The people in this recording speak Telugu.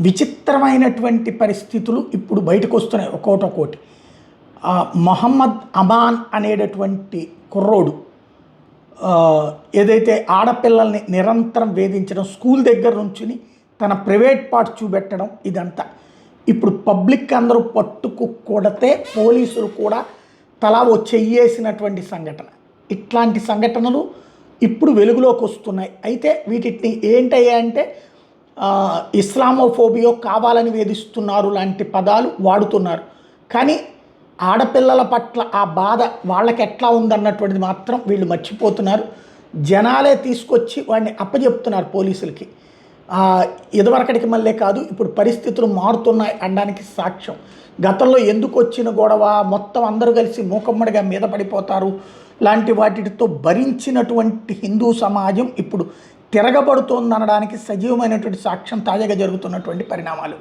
విచిత్రమైనటువంటి పరిస్థితులు ఇప్పుడు బయటకు వస్తున్నాయి ఒక్కోటి. మొహమ్మద్ అమాన్ అనేటటువంటి కుర్రోడు ఏదైతే ఆడపిల్లల్ని నిరంతరం వేధించడం, స్కూల్ దగ్గర నుంచి తన ప్రైవేట్ పార్ట్ చూపెట్టడం, ఇదంతా ఇప్పుడు పబ్లిక్ అందరూ పట్టుకు కొడితే పోలీసులు కూడా తలా చెయ్యేసినటువంటి సంఘటన. ఇట్లాంటి సంఘటనలు ఇప్పుడు వెలుగులోకి వస్తున్నాయి. అయితే వీటిని ఏంటయ్యాయంటే ఇస్లామోఫోబియో, కావాలని వేధిస్తున్నారు లాంటి పదాలు వాడుతున్నారు. కానీ ఆడపిల్లల పట్ల ఆ బాధ వాళ్ళకి ఎట్లా ఉందన్నటువంటిది మాత్రం వీళ్ళు మర్చిపోతున్నారు. జనాలే తీసుకొచ్చి వాడిని అప్పచెప్తున్నారు పోలీసులకి. ఇదివరకటికి మళ్ళీ కాదు, ఇప్పుడు పరిస్థితులు మారుతున్నాయి అనడానికి సాక్ష్యం. గతంలో ఎందుకు వచ్చిన గొడవ, మొత్తం అందరూ కలిసి మూకమ్మడిగా మీద పడిపోతారు లాంటి వాటితో భరించినటువంటి హిందూ సమాజం ఇప్పుడు తిరగబడుతోందనడానికి సజీవమైనటువంటి సాక్ష్యం తాజాగా జరుగుతున్నటువంటి పరిణామాలు.